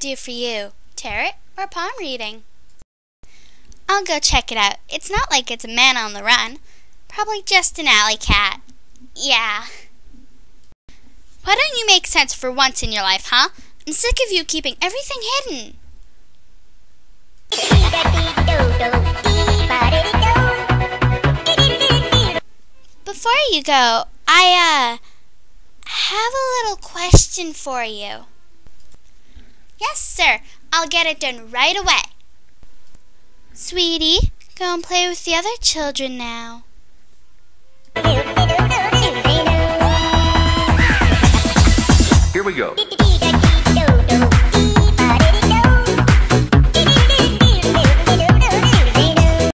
do for you? Tarot or palm reading? I'll go check it out. It's not like it's a man on the run. Probably just an alley cat. Yeah. Why don't you make sense for once in your life, huh? I'm sick of you keeping everything hidden. Before you go, I have a little question for you. Yes, sir. I'll get it done right away. Sweetie, go and play with the other children now. Here we go.